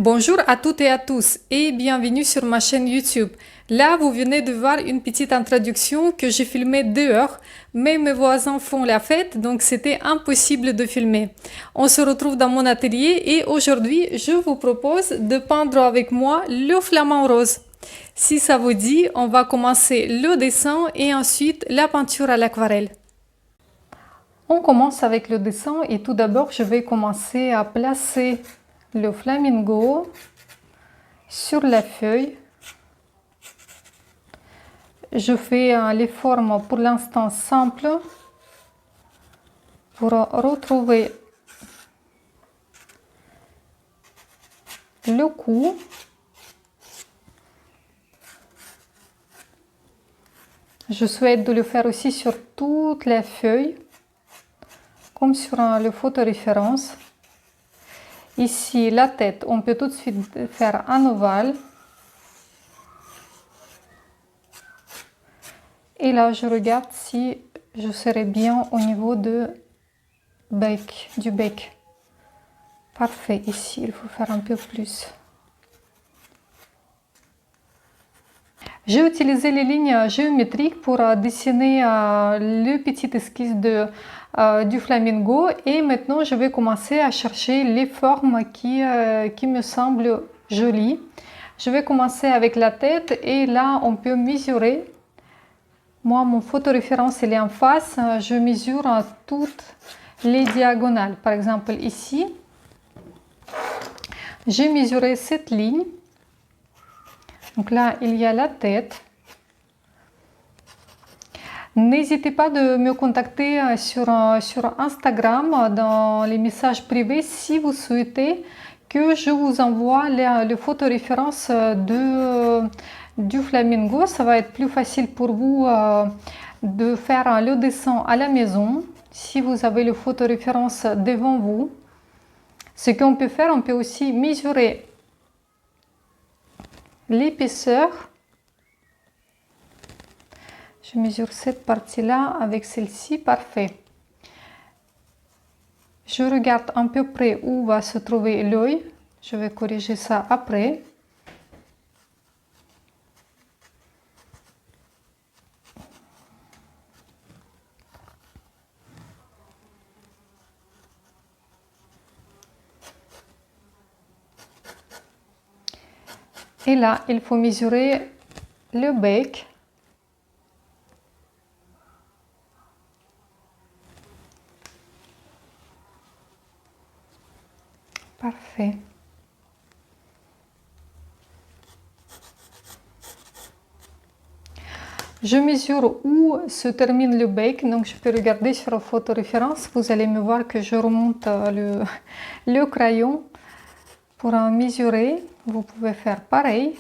Bonjour à toutes et à tous et bienvenue sur ma chaîne YouTube. Là, vous venez de voir une petite introduction que j'ai filmée dehors, mais mes voisins font la fête, donc c'était impossible de filmer. On se retrouve dans mon atelier et aujourd'hui, je vous propose de peindre avec moi le flamant rose. Si ça vous dit, on va commencer le dessin et ensuite la peinture à l'aquarelle. On commence avec le dessin et tout d'abord, je vais commencer à placer le flamingo sur la feuille. Je fais les formes pour l'instant simples pour retrouver le cou. Je souhaite de le faire aussi sur toute la feuille, comme sur le photoréférence. Ici, la tête, on peut tout de suite faire un ovale. Et là, je regarde si je serai bien au niveau du bec. Parfait, ici, il faut faire un peu plus. J'ai utilisé les lignes géométriques pour dessiner le petit esquisse du flamingo et maintenant je vais commencer à chercher les formes qui me semblent jolies. Je vais commencer avec la tête et là on peut mesurer. Moi, mon photoréférence elle est en face, je mesure toutes les diagonales. Par exemple ici, j'ai mesuré cette ligne. Donc là, il y a la tête. N'hésitez pas de me contacter sur Instagram dans les messages privés si vous souhaitez que je vous envoie les photoréférences du flamingo. Ça va être plus facile pour vous de faire le dessin à la maison si vous avez les photoréférences devant vous. Ce qu'on peut faire, on peut aussi mesurer l'épaisseur. Je mesure cette partie-là avec celle-ci, parfait. Je regarde à peu près où va se trouver l'œil. Je vais corriger ça après. Et là, il faut mesurer le bec. Parfait. Je mesure où se termine le bec, donc je peux regarder sur la photoréférence. Vous allez me voir que je remonte le crayon pour mesurer. Vous pouvez faire pareil.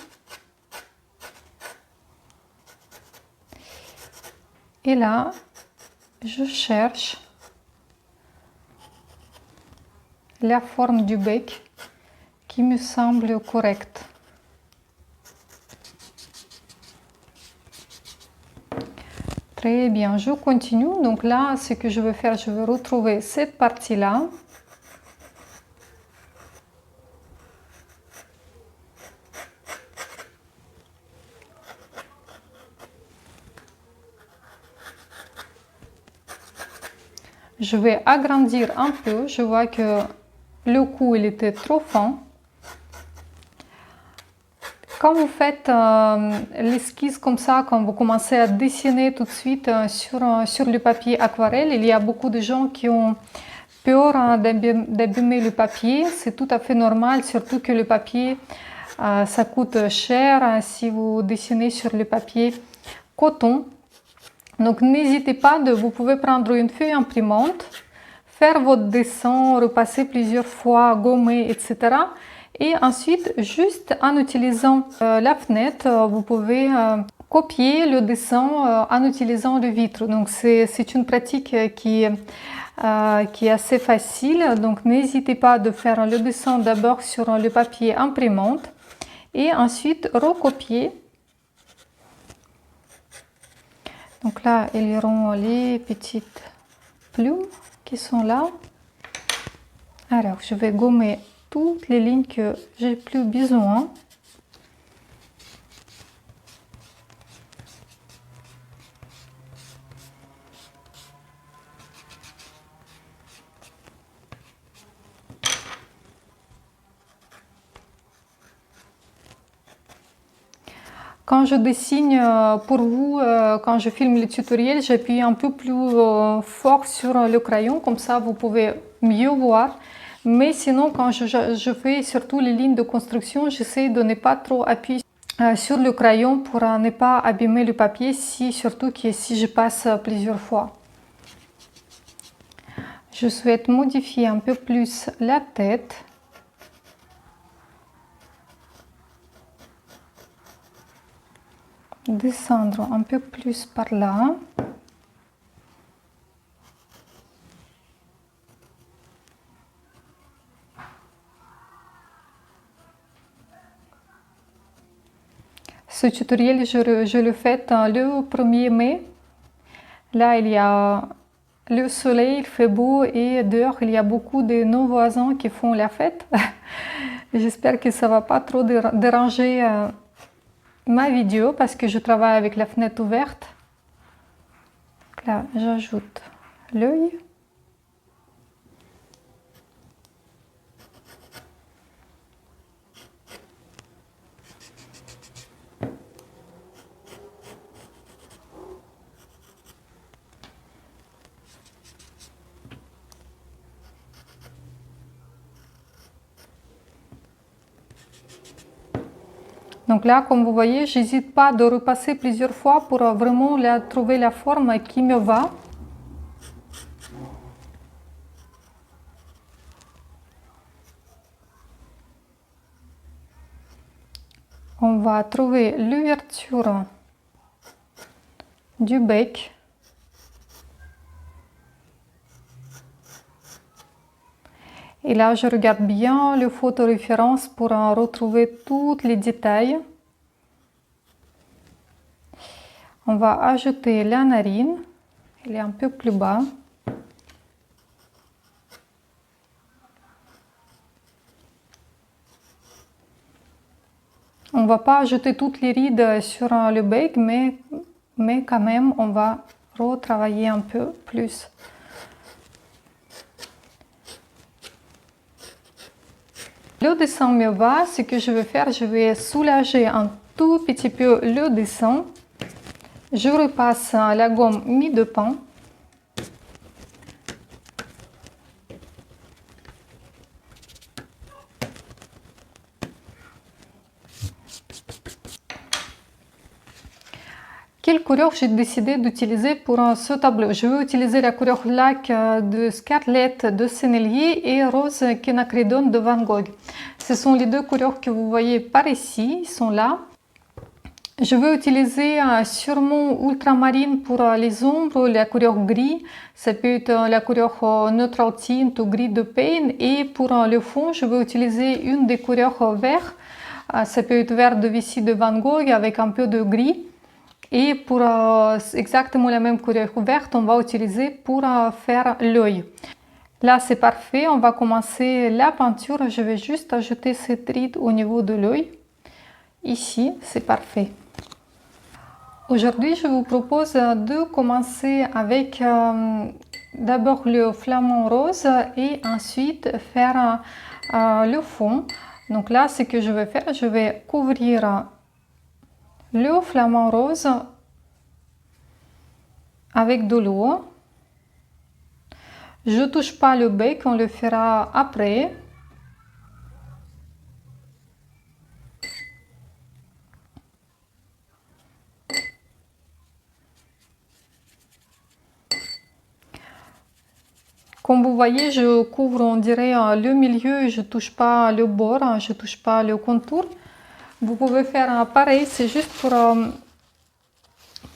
Et là, je cherche la forme du bec qui me semble correcte. Très bien, je continue. Donc là, ce que je vais faire, je vais retrouver cette partie-là. Je vais agrandir un peu. Je vois que le cou, il était trop fin. Quand vous faites l'esquisse comme ça, quand vous commencez à dessiner tout de suite sur le papier aquarelle, il y a beaucoup de gens qui ont peur d'abîmer le papier. C'est tout à fait normal, surtout que le papier, ça coûte cher si vous dessinez sur le papier coton. Donc n'hésitez pas, vous pouvez prendre une feuille imprimante, faire votre dessin, repasser plusieurs fois, gommer, etc. Et ensuite, juste en utilisant la fenêtre, vous pouvez copier le dessin en utilisant le vitre. Donc c'est une pratique qui est assez facile. Donc n'hésitez pas de faire le dessin d'abord sur le papier imprimante et ensuite recopier. Donc là, il y aura les petites plumes qui sont là. Alors, je vais gommer toutes les lignes que j'ai plus besoin. Quand je dessine pour vous, quand je filme les tutoriels, j'appuie un peu plus fort sur le crayon, comme ça vous pouvez mieux voir. Mais sinon, quand je fais surtout les lignes de construction, j'essaie de ne pas trop appuyer sur le crayon pour ne pas abîmer le papier, surtout que si je passe plusieurs fois. Je souhaite modifier un peu plus la tête. Descendre un peu plus par là. Ce tutoriel, je le fais le 1er mai. Là, il y a le soleil, il fait beau et dehors, il y a beaucoup de nos voisins qui font la fête. J'espère que ça ne va pas trop déranger ma vidéo parce que je travaille avec la fenêtre ouverte. Là, j'ajoute l'œil. Donc là, comme vous voyez, j'hésite pas de repasser plusieurs fois pour vraiment trouver la forme qui me va. On va trouver l'ouverture du bec. Et là, je regarde bien les photos références pour retrouver tous les détails. On va ajouter la narine. Elle est un peu plus bas. On ne va pas ajouter toutes les rides sur le bec, mais quand même, on va retravailler un peu plus. Le dessin me va. Ce que je vais faire, je vais soulager un tout petit peu le dessin. Je repasse la gomme mie de pain. Quelle couleur j'ai décidé d'utiliser pour ce tableau? Je vais utiliser la couleur lac de Scarlett de Sennelier et rose Quinacridone de Van Gogh. Ce sont les deux couleurs que vous voyez par ici, ils sont là. Je vais utiliser sûrement ultramarine pour les ombres, la couleur gris. Ça peut être la couleur neutral tint ou gris de Pain. Et pour le fond, je vais utiliser une des couleurs vert. Ça peut être vert de Vichy de Van Gogh avec un peu de gris. Et pour exactement la même couleur verte, on va utiliser pour faire l'œil. Là, c'est parfait. On va commencer la peinture. Je vais juste ajouter cette ride au niveau de l'œil. Ici, c'est parfait. Aujourd'hui, je vous propose de commencer avec d'abord le flamant rose et ensuite faire le fond. Donc là, ce que je vais faire, je vais couvrir le flamant rose avec de l'eau. Je ne touche pas le bec, on le fera après. Comme vous voyez, je couvre, on dirait, le milieu, je ne touche pas le bord, je ne touche pas le contour. Vous pouvez faire pareil, c'est juste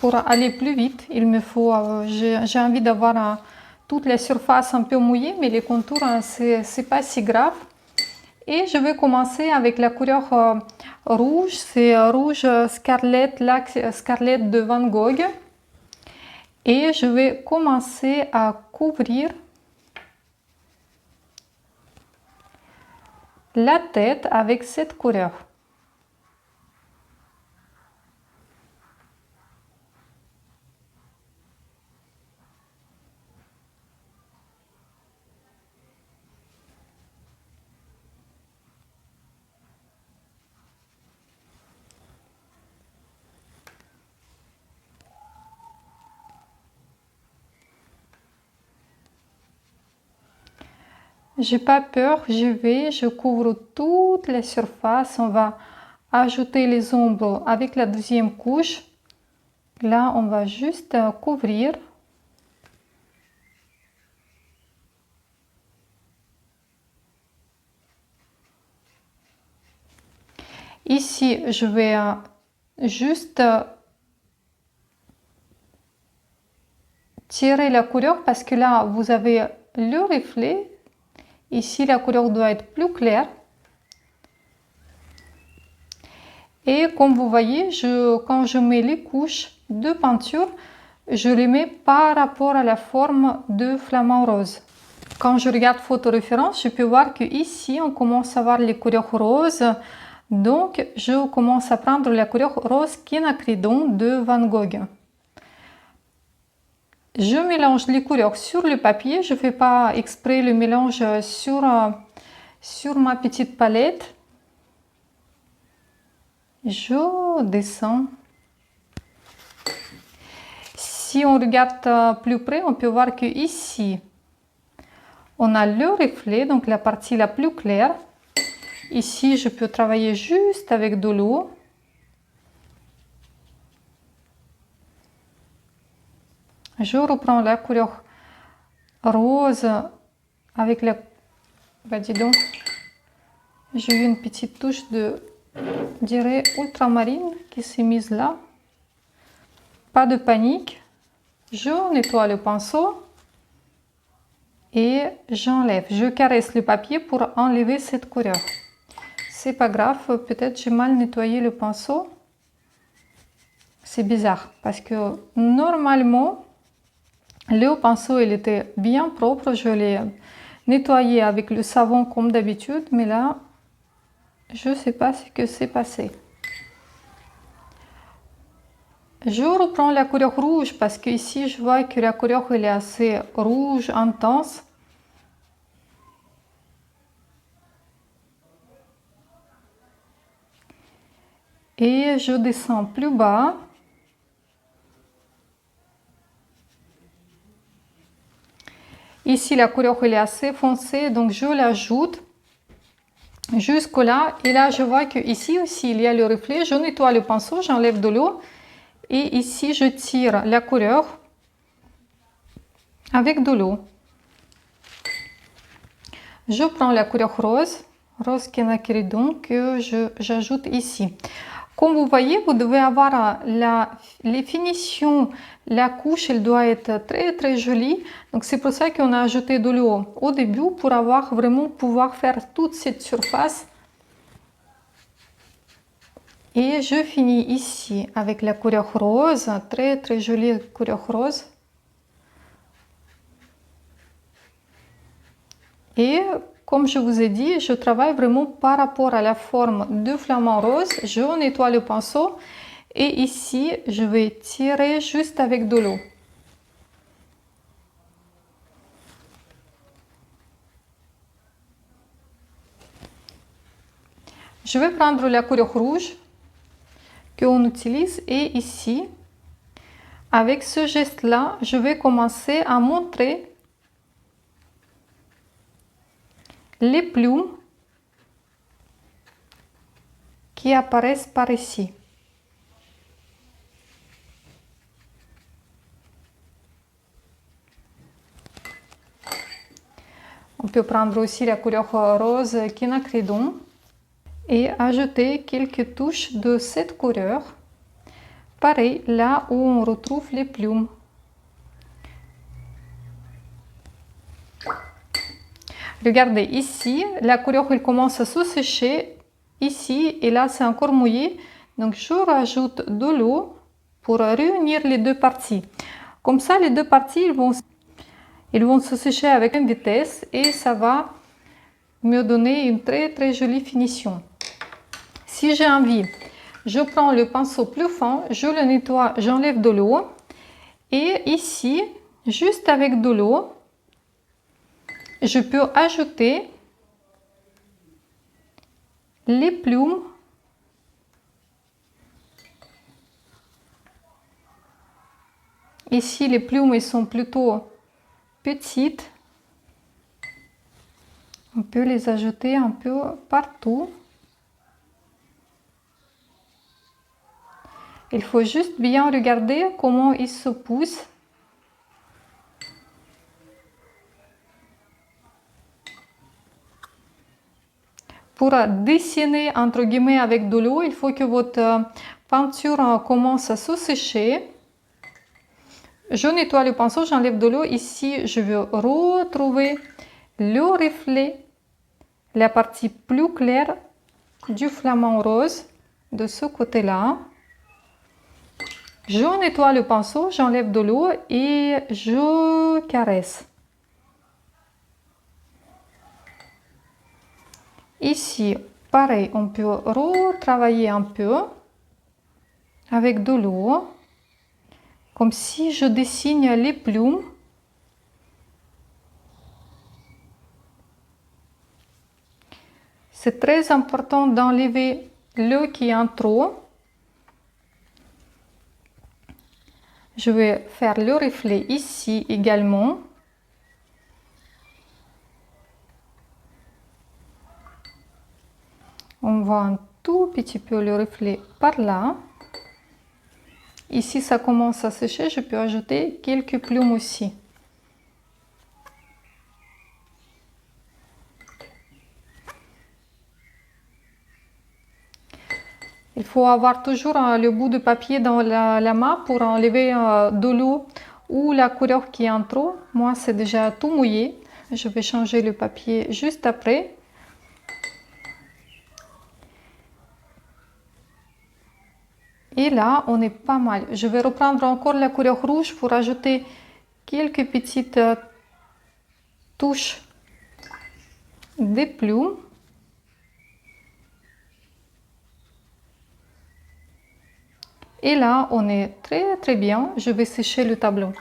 pour aller plus vite. Il me faut, j'ai envie d'avoir toute la surface un peu mouillée, mais les contours, c'est pas si grave. Et je vais commencer avec la couleur rouge, c'est rouge Scarlett, lac Scarlett de Van Gogh. Et je vais commencer à couvrir la tête avec cette couleur. J'ai pas peur, je couvre toute la surface. On va ajouter les ombres avec la deuxième couche. Là, on va juste couvrir. Ici, je vais juste tirer la couleur parce que là, vous avez le reflet. Ici, la couleur doit être plus claire. Et comme vous voyez, quand je mets les couches de peinture, je les mets par rapport à la forme de flamant rose. Quand je regarde photo référence, je peux voir que ici, on commence à voir les couleurs roses. Donc, je commence à prendre la couleur rose quinacridon de Van Gogh. Je mélange les couleurs sur le papier. Je ne fais pas exprès le mélange sur ma petite palette. Je descends. Si on regarde plus près, on peut voir que ici, on a le reflet, donc la partie la plus claire. Ici, je peux travailler juste avec de l'eau. Je reprends la couleur rose avec la... Bah, dis donc, j'ai eu une petite touche de, je dirais, ultramarine qui s'est mise là. Pas de panique. Je nettoie le pinceau et j'enlève. Je caresse le papier pour enlever cette couleur. C'est pas grave, peut-être j'ai mal nettoyé le pinceau. C'est bizarre parce que normalement, le pinceau il était bien propre. Je l'ai nettoyé avec le savon comme d'habitude, mais là, je ne sais pas ce que s'est passé. Je reprends la couleur rouge parce que ici je vois que la couleur elle est assez rouge intense. Et je descends plus bas. Ici la couleur elle est assez foncée, donc je l'ajoute jusque là. Et là je vois que ici aussi il y a le reflet. Je nettoie le pinceau, j'enlève de l'eau. Et ici, je tire la couleur avec de l'eau. Je prends la couleur rose, rose quinacridon, que j'ajoute ici. Comme vous voyez, vous devez avoir les finitions. La couche, elle doit être très très jolie. Donc c'est pour ça qu'on a ajouté de l'eau au début pour vraiment pouvoir faire toute cette surface. Et je finis ici avec la couleur rose, très très jolie couleur rose. Et comme je vous ai dit, je travaille vraiment par rapport à la forme de flamant rose. Je nettoie le pinceau et ici, je vais tirer juste avec de l'eau. Je vais prendre la couleur rouge qu'on utilise et ici, avec ce geste-là, je vais commencer à montrer les plumes qui apparaissent par ici. On peut prendre aussi la couleur rose quinacridon et ajouter quelques touches de cette couleur. Pareil, là où on retrouve les plumes. Regardez ici, la couleur elle commence à se sécher ici et là c'est encore mouillé. Donc je rajoute de l'eau pour réunir les deux parties. Comme ça, les deux parties ils vont se sécher avec une vitesse et ça va me donner une très jolie finition. Si j'ai envie, je prends le pinceau plus fin, je le nettoie, j'enlève de l'eau. Et ici, juste avec de l'eau, je peux ajouter les plumes ici. Les plumes elles sont plutôt petites, on peut les ajouter un peu partout. Il faut juste bien regarder comment ils se poussent. Pour dessiner entre guillemets avec de l'eau, il faut que votre peinture commence à se sécher. Je nettoie le pinceau, j'enlève de l'eau. Ici, je veux retrouver le reflet, la partie plus claire du flamant rose de ce côté-là. Je nettoie le pinceau, j'enlève de l'eau et je caresse. Ici, pareil, on peut retravailler un peu avec de l'eau, comme si je dessine les plumes. C'est très important d'enlever l'eau qui est en trop. Je vais faire le reflet ici également. On voit un tout petit peu le reflet par là. Ici, ça commence à sécher. Je peux ajouter quelques plumes aussi. Il faut avoir toujours le bout de papier dans la main pour enlever de l'eau ou la couleur qui est en trop. Moi, c'est déjà tout mouillé. Je vais changer le papier juste après. Et là, on est pas mal. Je vais reprendre encore la couleur rouge pour ajouter quelques petites touches de plumes. Et là, on est très bien. Je vais sécher le tableau.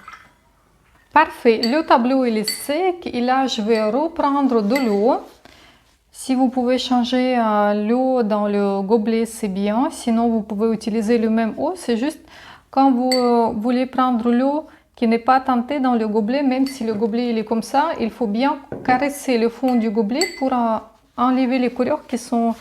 Parfait. Le tableau il est sec. Et là, je vais reprendre de l'eau. Si vous pouvez changer l'eau dans le gobelet, c'est bien. Sinon, vous pouvez utiliser le même eau. C'est juste quand vous voulez prendre l'eau qui n'est pas teintée dans le gobelet, même si le gobelet il est comme ça, il faut bien caresser le fond du gobelet pour enlever les couleurs qui sont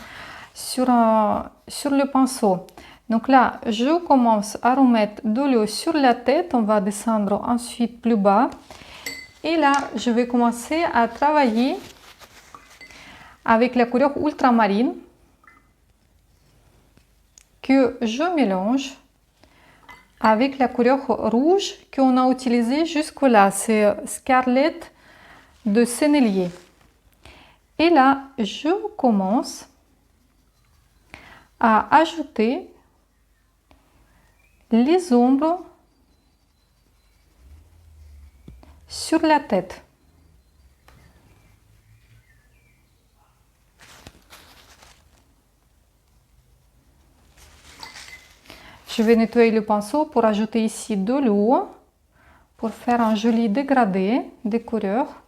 sur le pinceau. Donc là, je commence à remettre de l'eau sur la tête. On va descendre ensuite plus bas. Et là, je vais commencer à travailler avec la couleur ultramarine que je mélange avec la couleur rouge qu'on a utilisée jusque-là. C'est Scarlet de Sennelier. Et là, je commence à ajouter les ombres sur la tête. Je vais nettoyer le pinceau pour ajouter ici de l'eau pour faire un joli dégradé des couleurs.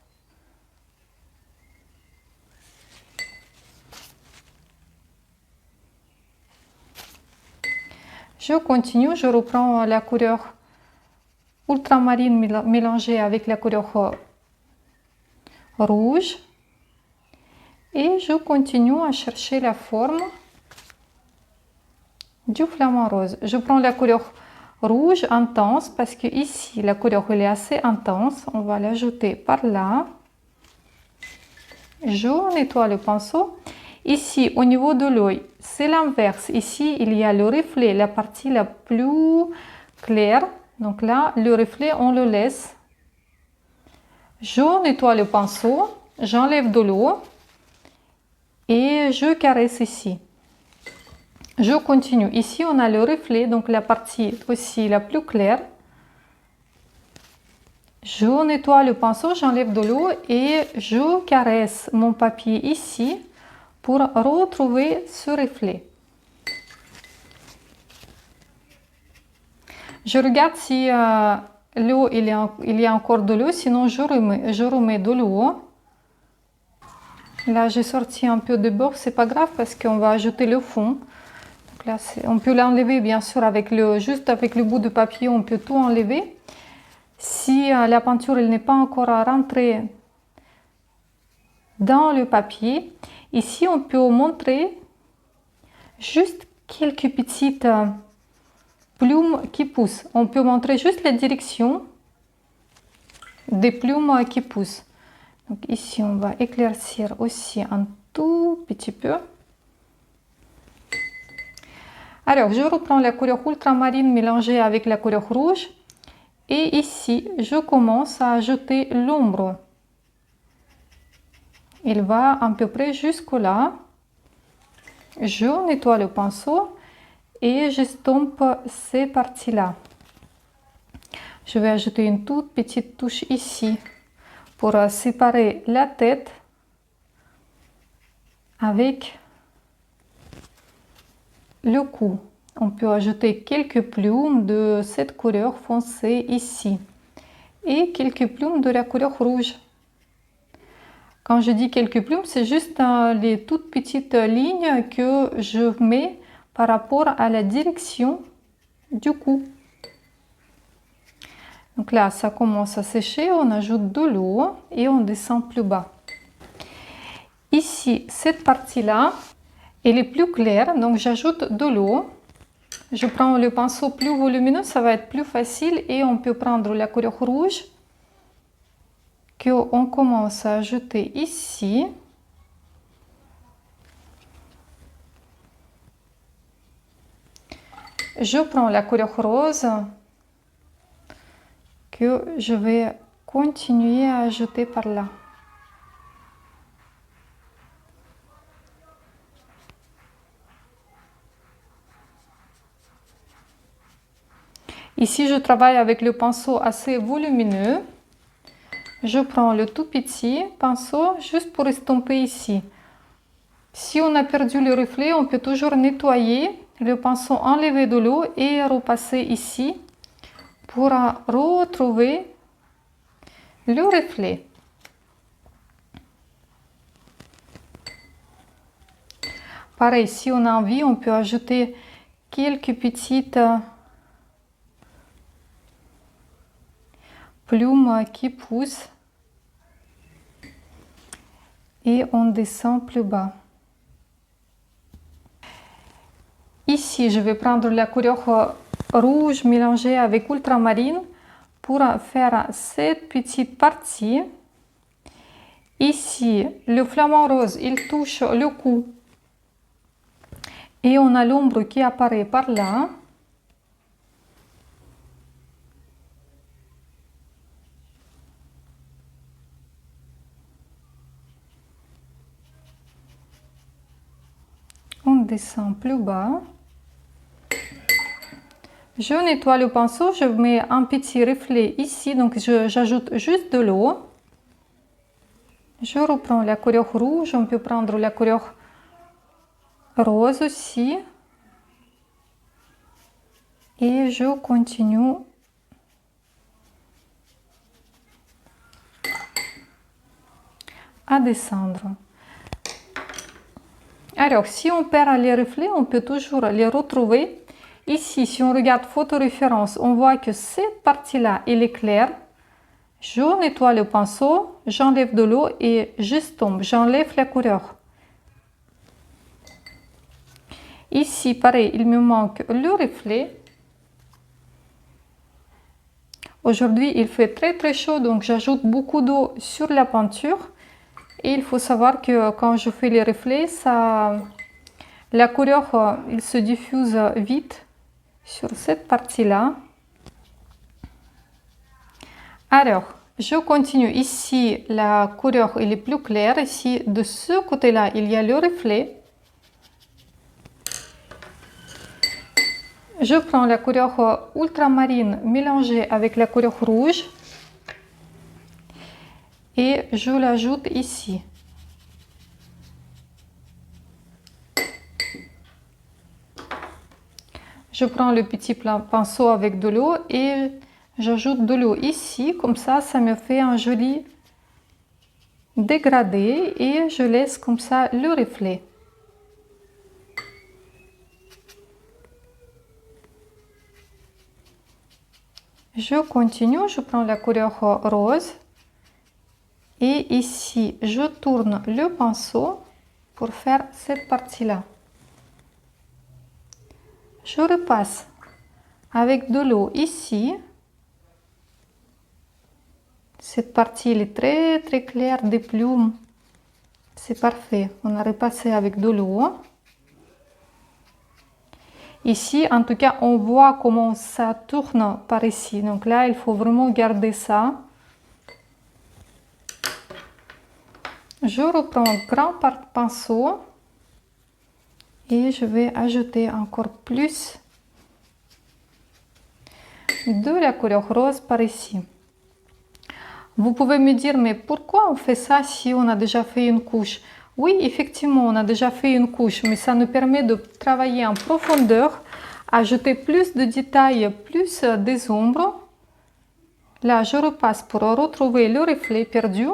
Je continue, je reprends la couleur ultramarine mélangée avec la couleur rouge et je continue à chercher la forme du flamant rose. Je prends la couleur rouge intense parce que ici la couleur elle est assez intense. On va l'ajouter par là. Je nettoie le pinceau. Ici au niveau de l'œil, c'est l'inverse. Ici il y a le reflet, la partie la plus claire. Donc là, le reflet on le laisse. Je nettoie le pinceau, j'enlève de l'eau et je caresse ici. Je continue. Ici, on a le reflet, donc la partie aussi la plus claire. Je nettoie le pinceau, j'enlève de l'eau et je caresse mon papier ici pour retrouver ce reflet. Je regarde si l'eau, il y a encore de l'eau, sinon je remets de l'eau. Là, j'ai sorti un peu de beurre, c'est pas grave parce qu'on va ajouter le fond. Donc là, on peut l'enlever bien sûr juste avec le bout de papier, on peut tout enlever. Si la peinture n'est pas encore rentrée dans le papier, ici on peut montrer juste quelques petites plumes qui poussent. On peut montrer juste la direction des plumes qui poussent. Donc ici, on va éclaircir aussi un tout petit peu. Alors, je reprends la couleur ultramarine mélangée avec la couleur rouge. Et ici, je commence à ajouter l'ombre. Il va à peu près jusque là. Je nettoie le pinceau et j'estompe ces parties-là. Je vais ajouter une toute petite touche ici pour séparer la tête avec le cou. On peut ajouter quelques plumes de cette couleur foncée ici et quelques plumes de la couleur rouge. Quand je dis quelques plumes, c'est juste les toutes petites lignes que je mets par rapport à la direction du cou. Donc là, ça commence à sécher, on ajoute de l'eau et on descend plus bas. Ici, cette partie-là, elle est plus claire, donc j'ajoute de l'eau. Je prends le pinceau plus volumineux, ça va être plus facile et on peut prendre la couleur rouge qu'on commence à ajouter ici. Je prends la couleur rose que je vais continuer à ajouter par là. Ici, je travaille avec le pinceau assez volumineux. Je prends le tout petit pinceau juste pour estomper ici. Si on a perdu le reflet, on peut toujours nettoyer le pinceau, enlever de l'eau et repasser ici pour retrouver le reflet. Pareil, si on a envie, on peut ajouter quelques petites plumes qui poussent et on descend plus bas. Ici, je vais prendre la couleur rouge mélangée avec ultramarine pour faire cette petite partie. Ici, le flamant rose, il touche le cou et on a l'ombre qui apparaît par là. On descend plus bas. Je nettoie le pinceau, je mets un petit reflet ici, donc j'ajoute juste de l'eau. Je reprends la couleur rouge, on peut prendre la couleur rose aussi. Et je continue à descendre. Alors, si on perd les reflets, on peut toujours les retrouver. Ici, si on regarde photo référence, on voit que cette partie-là, elle est claire. Je nettoie le pinceau, j'enlève de l'eau et j'estompe, j'enlève la couleur. Ici, pareil, il me manque le reflet. Aujourd'hui, il fait très chaud, donc j'ajoute beaucoup d'eau sur la peinture. Et il faut savoir que quand je fais les reflets, la couleur il se diffuse vite sur cette partie-là. Alors, je continue. Ici, la couleur elle est plus claire. Ici, de ce côté-là, il y a le reflet. Je prends la couleur ultramarine mélangée avec la couleur rouge. et je l'ajoute ici. Je prends le petit pinceau avec de l'eau et j'ajoute de l'eau ici, comme ça me fait un joli dégradé et je laisse comme ça le reflet. Je continue, je prends la couleur rose et ici je tourne le pinceau pour faire cette partie-là. Je repasse avec de l'eau ici. Cette partie elle est très claire des plumes. C'est parfait. On a repassé avec de l'eau. Ici, en tout cas, on voit comment ça tourne par ici. Donc là, il faut vraiment garder ça. Je reprends un grand pinceau et je vais ajouter encore plus de la couleur rose par ici. Vous pouvez me dire, mais pourquoi on fait ça si on a déjà fait une couche? Oui, effectivement, on a déjà fait une couche, mais ça nous permet de travailler en profondeur, ajouter plus de détails, plus des ombres. Là, je repasse pour retrouver le reflet perdu.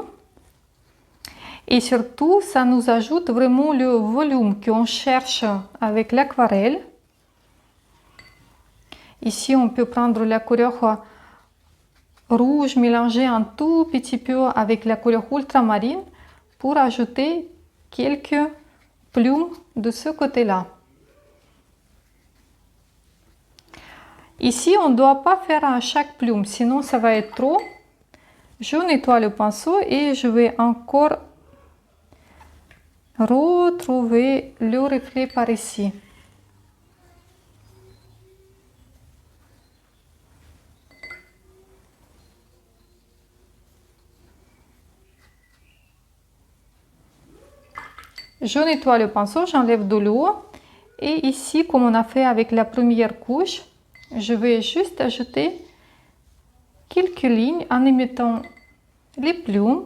Et surtout, ça nous ajoute vraiment le volume qu'on cherche avec l'aquarelle. Ici, on peut prendre la couleur rouge mélangée un tout petit peu avec la couleur ultramarine pour ajouter quelques plumes de ce côté-là. Ici, on ne doit pas faire à chaque plume, sinon ça va être trop. Je nettoie le pinceau et je vais encore retrouver le reflet par ici. Je nettoie le pinceau, j'enlève de l'eau et ici, comme on a fait avec la première couche, je vais juste ajouter quelques lignes en émettant les plumes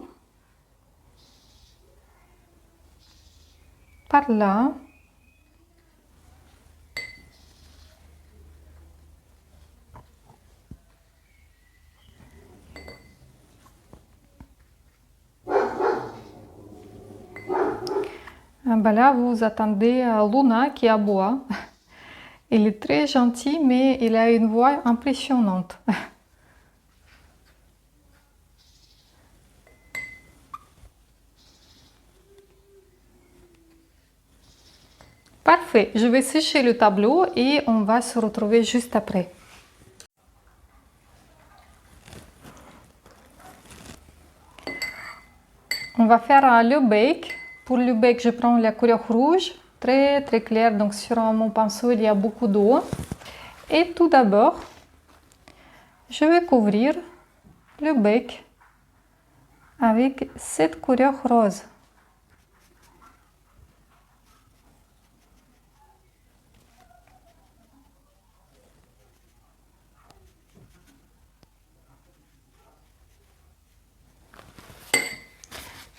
par là. Ben là, vous attendez Luna qui aboie. Il est très gentil, mais il a une voix impressionnante. Parfait, je vais sécher le tableau et on va se retrouver juste après. On va faire le bec. Pour le bec, je prends la couleur rouge, très claire. Donc sur mon pinceau, il y a beaucoup d'eau. Et tout d'abord, je vais couvrir le bec avec cette couleur rose.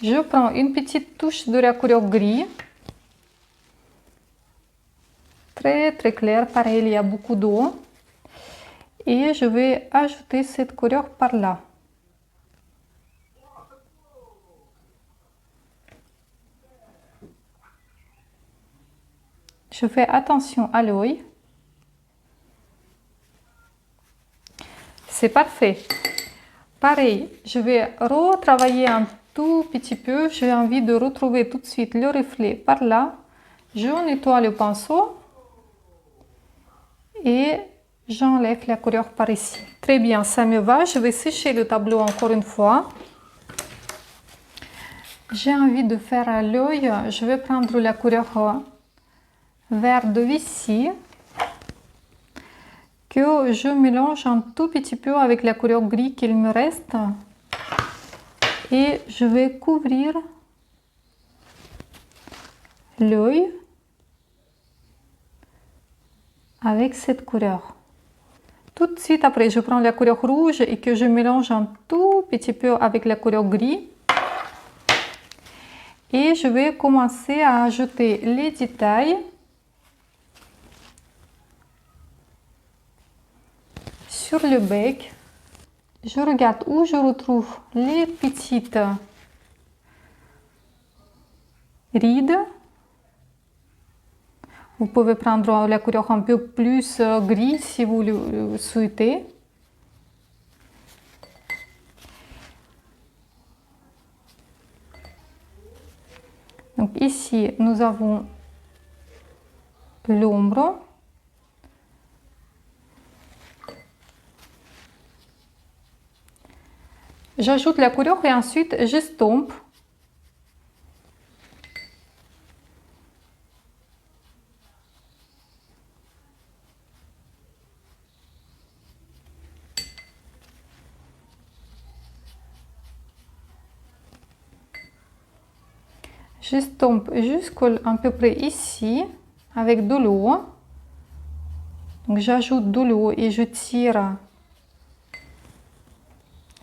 Je prends une petite touche de la couleur gris. Très clair, pareil, il y a beaucoup d'eau. Et je vais ajouter cette couleur par là. Je fais attention à l'œil. C'est parfait. Pareil, je vais retravailler un tout petit peu. J'ai envie de retrouver tout de suite le reflet par là. Je nettoie le pinceau et j'enlève la couleur par ici. Très bien, ça me va. Je vais sécher le tableau encore une fois. J'ai envie de faire l'œil. Je vais prendre la couleur vert de Vichy que je mélange un tout petit peu avec la couleur gris qu'il me reste. Et je vais couvrir l'œil avec cette couleur. Tout de suite après, je prends la couleur rouge et que je mélange un tout petit peu avec la couleur gris. Et je vais commencer à ajouter les détails sur le bec. Je regarde où je retrouve les petites rides. Vous pouvez prendre la couleur un peu plus gris si vous le souhaitez. Donc ici, nous avons l'ombre. J'ajoute la couleur et ensuite j'estompe. J'estompe jusqu'à peu près ici avec de l'eau. Donc j'ajoute de l'eau et je tire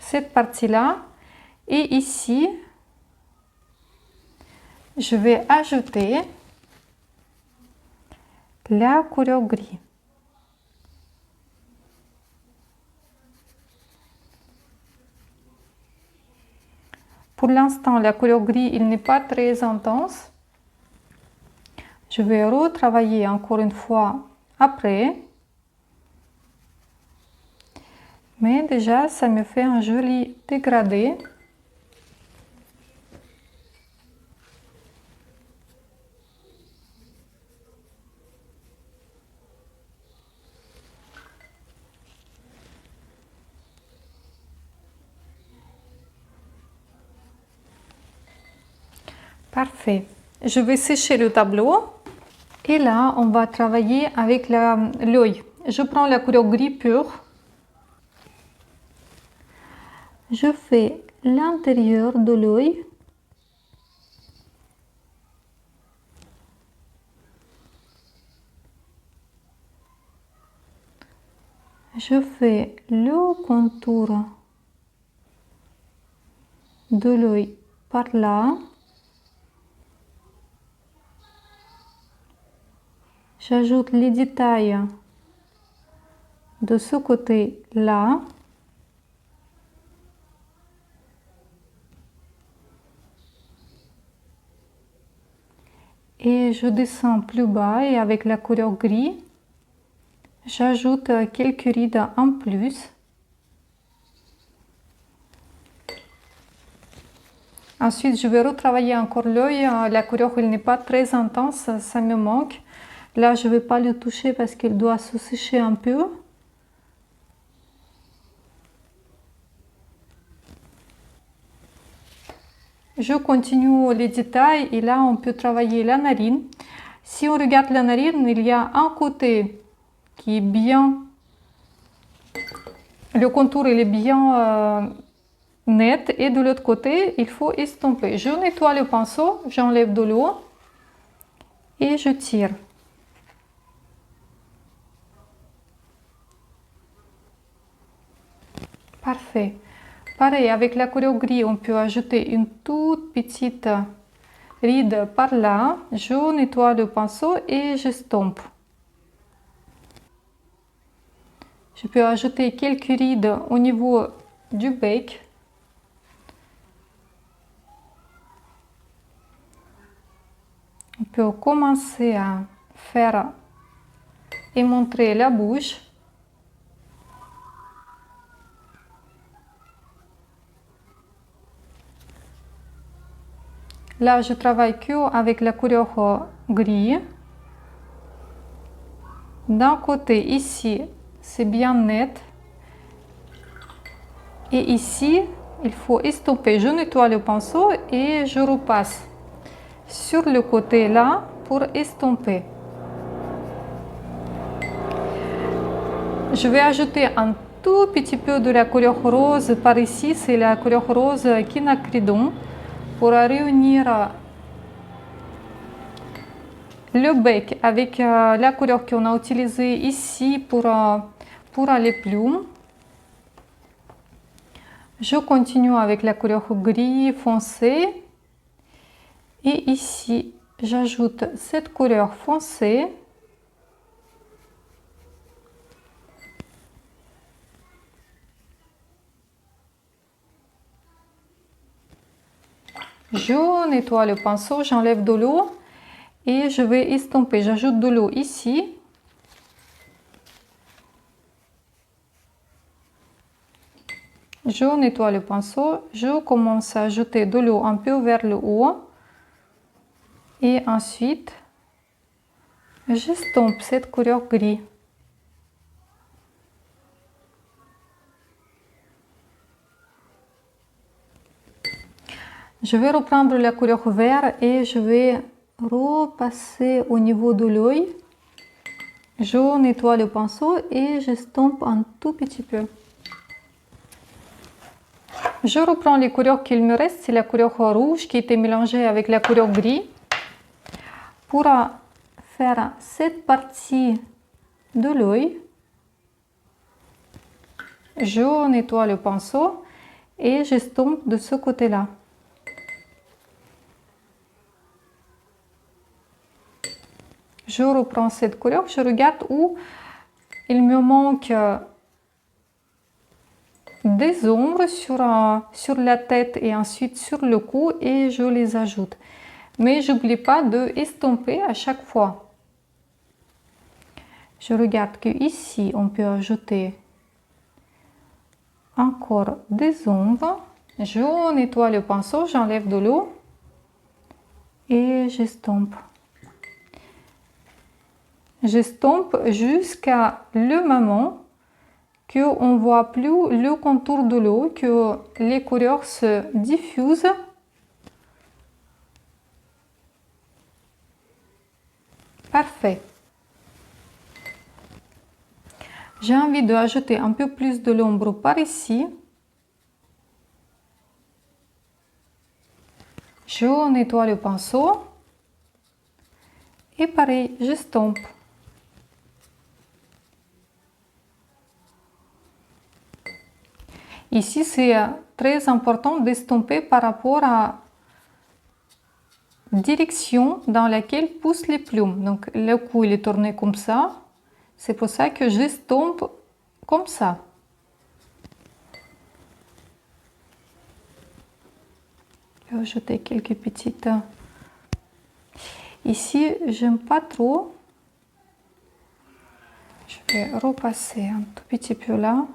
cette partie-là. Et ici, je vais ajouter la couleur gris. Pour l'instant, la couleur gris, il n'est pas très intense. Je vais retravailler encore une fois après. Mais déjà, ça me fait un joli dégradé. Parfait. Je vais sécher le tableau. Et là, on va travailler avec l'œil. Je prends la couleur gris pur. Je fais l'intérieur de l'œil. Je fais le contour de l'œil par là. J'ajoute les détails de ce côté-là. Et je descends plus bas et avec la couleur gris, j'ajoute quelques rides en plus. Ensuite, je vais retravailler encore l'œil. La couleur, elle n'est pas très intense, ça me manque. Là, je ne vais pas le toucher parce qu'il doit se sécher un peu. Je continue les détails et là, on peut travailler la narine. Si on regarde la narine, il y a un côté qui est bien... Le contour, il est bien net et de l'autre côté, il faut estomper. Je nettoie le pinceau, j'enlève de l'eau et je tire. Parfait. Pareil, avec la couleur gris, on peut ajouter une toute petite ride par là. Je nettoie le pinceau et j'estompe. Je peux ajouter quelques rides au niveau du bec. On peut commencer à faire et montrer la bouche. Là, je travaille que avec la couleur gris. D'un côté, ici, c'est bien net. Et ici, il faut estomper. Je nettoie le pinceau et je repasse sur le côté là pour estomper. Je vais ajouter un tout petit peu de la couleur rose par ici. C'est la couleur rose quinacridon pour réunir le bec avec la couleur qu'on a utilisée ici pour les plumes. Je continue avec la couleur gris foncé Et ici, j'ajoute cette couleur foncée. Je nettoie le pinceau, j'enlève de l'eau et je vais estomper. J'ajoute de l'eau ici. Je nettoie le pinceau, je commence à ajouter de l'eau un peu vers le haut et ensuite j'estompe cette couleur gris. Je vais reprendre la couleur vert et je vais repasser au niveau de l'œil. Je nettoie le pinceau et j'estompe un tout petit peu. Je reprends les couleurs qu'il me reste, c'est la couleur rouge qui était mélangée avec la couleur gris. Pour faire cette partie de l'œil, je nettoie le pinceau et j'estompe de ce côté-là. Je reprends cette couleur, je regarde où il me manque des ombres sur la tête et ensuite sur le cou et je les ajoute. Mais j'oublie pas de estomper à chaque fois. Je regarde que ici on peut ajouter encore des ombres. Je nettoie le pinceau, j'enlève de l'eau et j'estompe. J'estompe jusqu'à le moment qu'on ne voit plus le contour de l'eau, que les couleurs se diffusent. Parfait. J'ai envie d'ajouter un peu plus de l'ombre par ici. Je nettoie le pinceau. Et pareil, j'estompe. Ici, c'est très important d'estomper par rapport à la direction dans laquelle poussent les plumes. Donc, le cou, il est tourné comme ça. C'est pour ça que j'estompe comme ça. Je vais ajouter quelques petites. Ici, j'aime pas trop. Je vais repasser un tout petit peu là.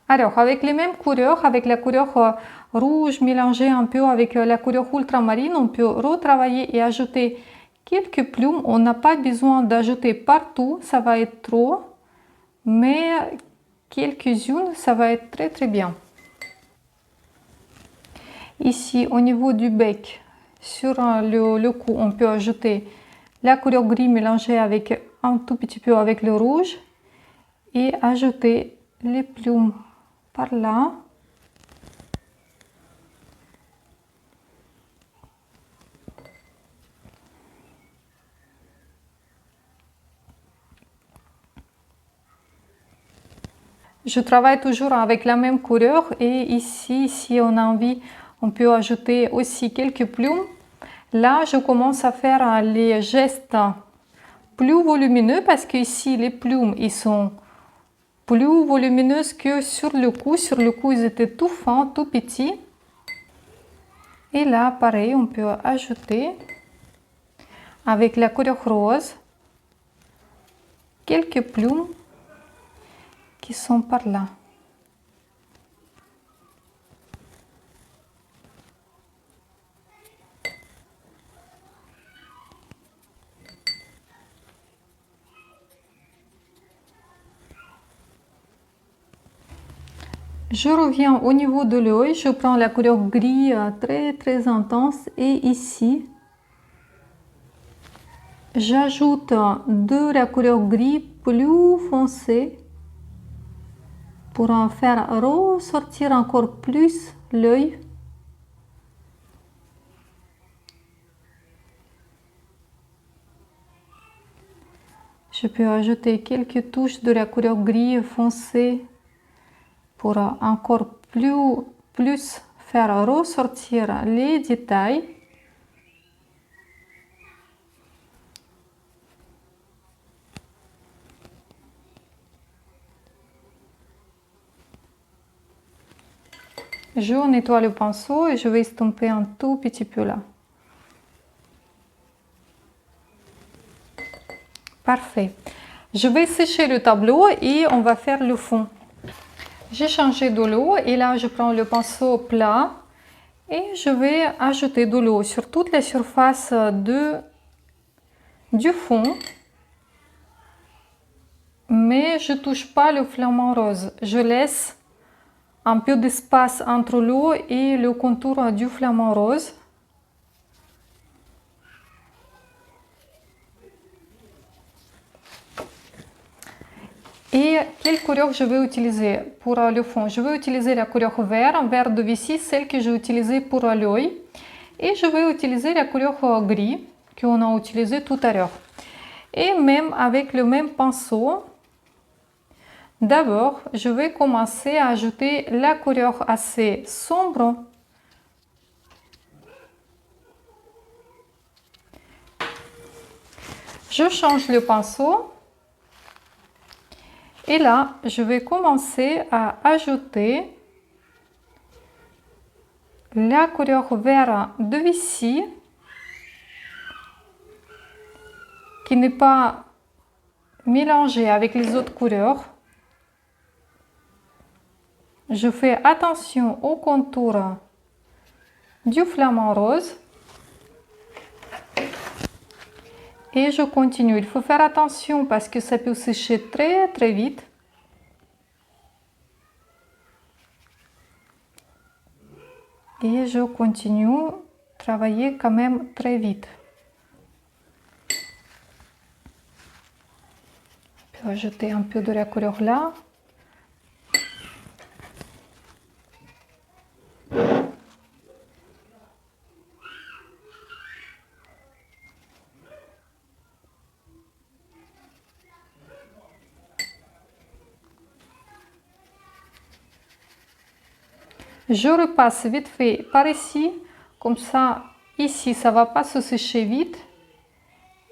Alors, avec les mêmes couleurs, avec la couleur rouge mélangée un peu avec la couleur ultramarine, on peut retravailler et ajouter quelques plumes. On n'a pas besoin d'ajouter partout, ça va être trop, mais quelques-unes, ça va être très très bien. Ici, au niveau du bec, sur le cou, on peut ajouter la couleur gris mélangée avec un tout petit peu avec le rouge et ajouter les plumes par là. Je travaille toujours avec la même couleur et ici, si on a envie, on peut ajouter aussi quelques plumes. Là, je commence à faire les gestes plus volumineux parce que ici, les plumes, ils sont plus volumineuses que sur le cou. Sur le cou, ils étaient tout fins, tout petits. Et là, pareil, on peut ajouter avec la couleur rose quelques plumes qui sont par là. Je reviens au niveau de l'œil, je prends la couleur gris très très intense et ici, j'ajoute de la couleur gris plus foncée pour en faire ressortir encore plus l'œil. Je peux ajouter quelques touches de la couleur gris foncé pour encore plus plus faire ressortir les détails. Je nettoie le pinceau et je vais estomper un tout petit peu là. Parfait. Je vais sécher le tableau et on va faire le fond. J'ai changé de l'eau et là je prends le pinceau plat et je vais ajouter de l'eau sur toute la surface du fond. Mais je ne touche pas le flamant rose. Je laisse un peu d'espace entre l'eau et le contour du flamant rose. Et quelle couleur je vais utiliser pour le fond? Je vais utiliser la couleur vert de Vichy, celle que j'ai utilisée pour l'œil. Et je vais utiliser la couleur gris qu'on a utilisée tout à l'heure. Et même avec le même pinceau, d'abord, je vais commencer à ajouter la couleur assez sombre. Je change le pinceau. Et là, je vais commencer à ajouter la couleur vert de Vichy, qui n'est pas mélangée avec les autres couleurs. Je fais attention au contour du flamant rose. Et je continue. Il faut faire attention parce que ça peut sécher très vite. Et je continue à travailler quand même très vite. Je peux ajouter un peu de la couleur là. Je repasse vite fait par ici, comme ça, ici, ça ne va pas se sécher vite.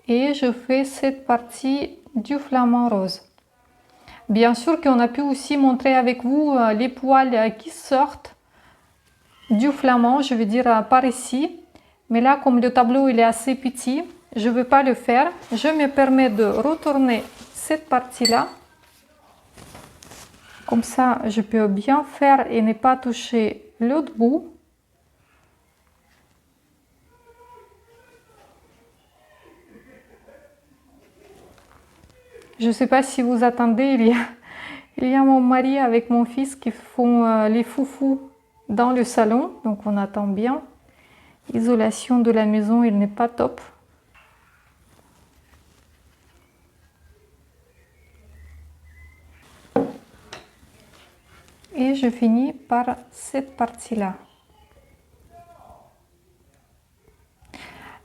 Et je fais cette partie du flamant rose. Bien sûr qu'on a pu aussi montrer avec vous les poils qui sortent du flamant, je veux dire par ici. Mais là, comme le tableau il est assez petit, je ne vais pas le faire. Je me permets de retourner cette partie-là. Comme ça, je peux bien faire et ne pas toucher l'autre bout. Je ne sais pas si vous attendez, il y a mon mari avec mon fils qui font les foufous dans le salon. Donc on attend bien. L'isolation de la maison, il n'est pas top. Et je finis par cette partie-là.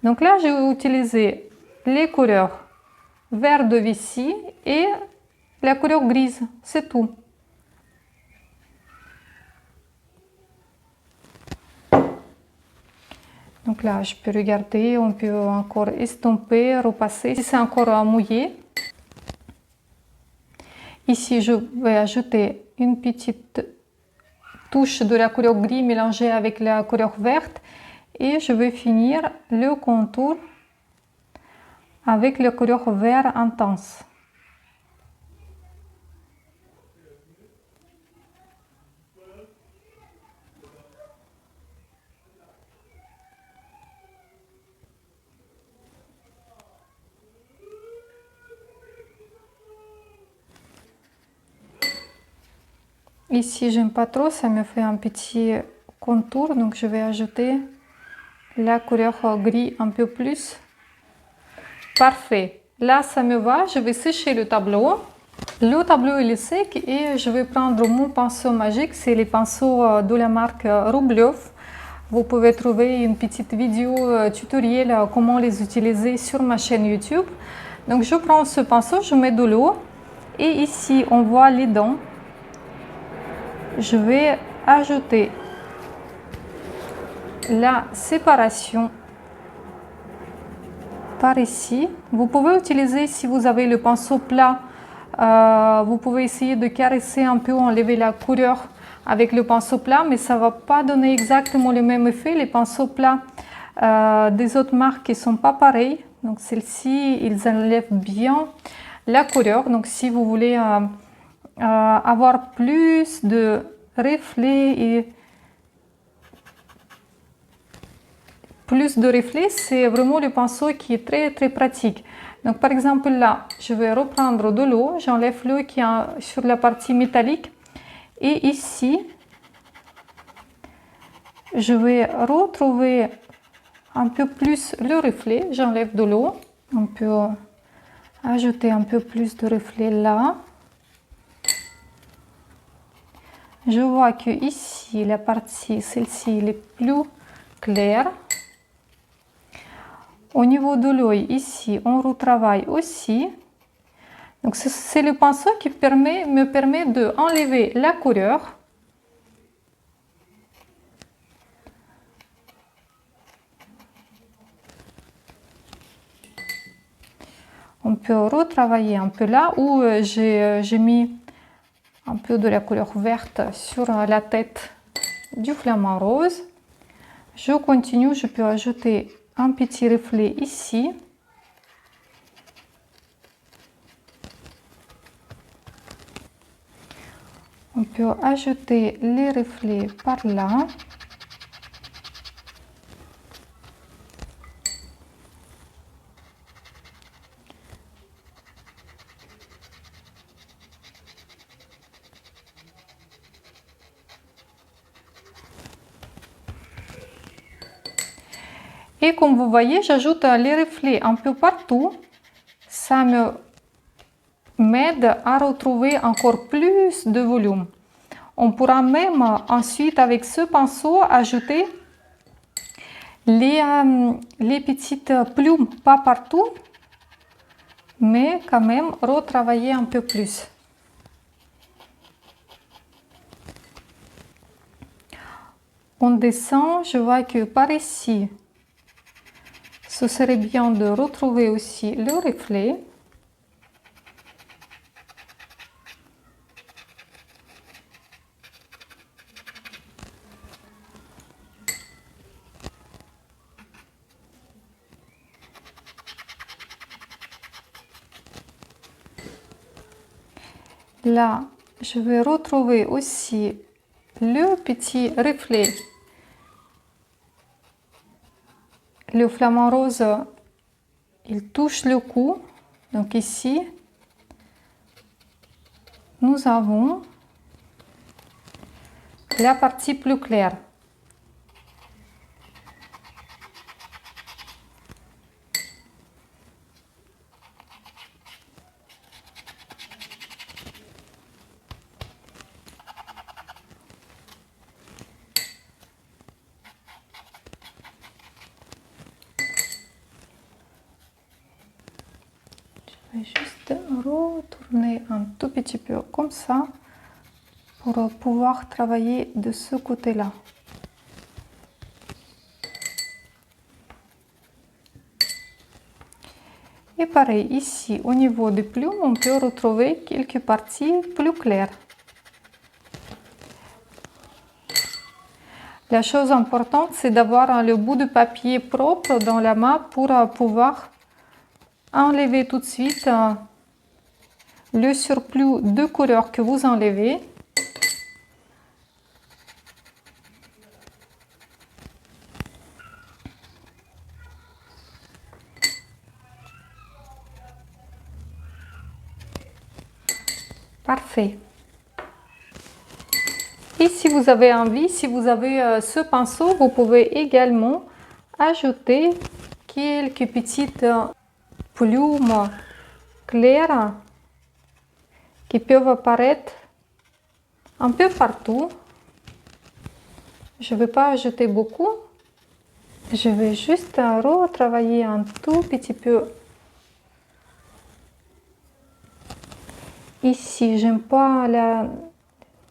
Donc là, j'ai utilisé les couleurs vert de Vichy et la couleur grise, c'est tout. Donc là, je peux regarder, on peut encore estomper, repasser si c'est encore mouillé. Ici, je vais ajouter une petite touche de la couleur gris mélangée avec la couleur verte et je vais finir le contour avec la couleur vert intense. Ici, j'aime pas trop, ça me fait un petit contour, donc je vais ajouter la couleur gris un peu plus. Parfait. Là, ça me va. Je vais sécher le tableau. Le tableau il est sec et je vais prendre mon pinceau magique. C'est les pinceaux de la marque Rublev. Vous pouvez trouver une petite vidéo tutoriel comment les utiliser sur ma chaîne YouTube. Donc, je prends ce pinceau, je mets de l'eau et ici, on voit les dents. Je vais ajouter la séparation par ici. Vous pouvez utiliser, si vous avez le pinceau plat, vous pouvez essayer de caresser un peu, enlever la couleur avec le pinceau plat, mais ça ne va pas donner exactement le même effet. Les pinceaux plats des autres marques ne sont pas pareils. Donc celles-ci, ils enlèvent bien la couleur. Donc si vous voulez avoir plus de reflets et c'est vraiment le pinceau qui est très très pratique. Donc par exemple là, je vais reprendre de l'eau, j'enlève l'eau qui est sur la partie métallique et ici, je vais retrouver un peu plus le reflet, j'enlève de l'eau, on peut ajouter un peu plus de reflet là. Je vois que ici, la partie, celle-ci, elle est plus claire. Au niveau de l'œil, ici, on retravaille aussi. Donc c'est le pinceau qui me permet d'enlever la couleur. On peut retravailler un peu là où j'ai mis un peu de la couleur verte sur la tête du flamant rose. Je continue, je peux ajouter un petit reflet ici. On peut ajouter les reflets par là. Et comme vous voyez, j'ajoute les reflets un peu partout. Ça m'aide à retrouver encore plus de volume. On pourra même ensuite, avec ce pinceau, ajouter les petites plumes, pas partout, mais quand même retravailler un peu plus. On descend, je vois que par ici, ce serait bien de retrouver aussi le reflet. Là, je vais retrouver aussi le petit reflet. Le flamant rose, il touche le cou. Donc ici, nous avons la partie plus claire. Je vais juste retourner un tout petit peu comme ça pour pouvoir travailler de ce côté-là. Et pareil, ici, au niveau des plumes, on peut retrouver quelques parties plus claires. La chose importante, c'est d'avoir le bout de papier propre dans la main pour pouvoir enlever tout de suite le surplus de couleur que vous enlevez. Parfait. Et si vous avez envie, si vous avez ce pinceau, vous pouvez également ajouter quelques petites plumes claires qui peuvent apparaître un peu partout. Je ne vais pas ajouter beaucoup. Je vais juste retravailler un tout petit peu. Ici, j'aime pas la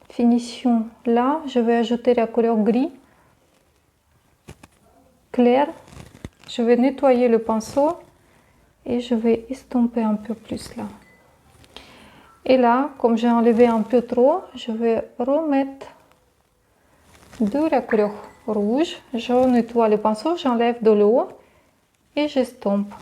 finition là. Je vais ajouter la couleur gris. clair. Je vais nettoyer le pinceau et je vais estomper un peu plus là. Et là, comme j'ai enlevé un peu trop, je vais remettre de la couleur rouge. Je nettoie le pinceau, j'enlève de l'eau et j'estompe.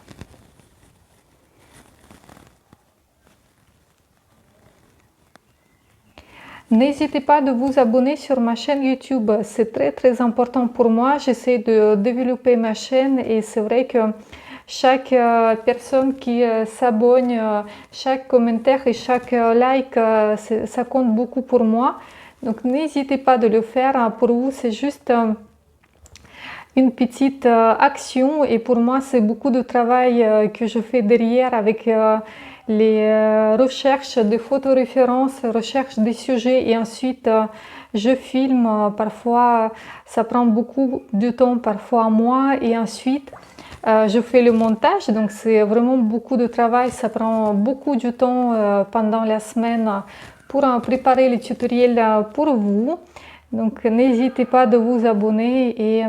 N'hésitez pas de vous abonner sur ma chaîne YouTube, c'est très important pour moi. J'essaie de développer ma chaîne et c'est vrai que chaque personne qui s'abonne, chaque commentaire et chaque like, ça compte beaucoup pour moi. Donc n'hésitez pas de le faire. Pour vous, c'est juste une petite action et pour moi, c'est beaucoup de travail que je fais derrière avec les recherches de photoréférences, recherche des sujets et ensuite je filme. Parfois, ça prend beaucoup de temps, parfois un mois et ensuite je fais le montage. Donc c'est vraiment beaucoup de travail, ça prend beaucoup de temps pendant la semaine pour préparer les tutoriels pour vous. Donc n'hésitez pas de vous abonner et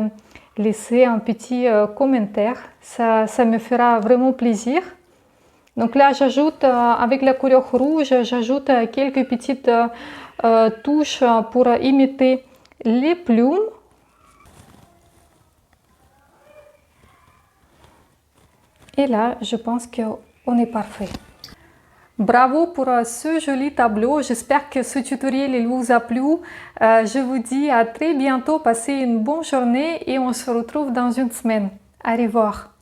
laisser un petit commentaire, ça me fera vraiment plaisir. Donc là, j'ajoute avec la couleur rouge, j'ajoute quelques petites touches pour imiter les plumes. Et là, je pense qu'on est parfait. Bravo pour ce joli tableau. J'espère que ce tutoriel il vous a plu. Je vous dis à très bientôt. Passez une bonne journée et on se retrouve dans une semaine. Au revoir.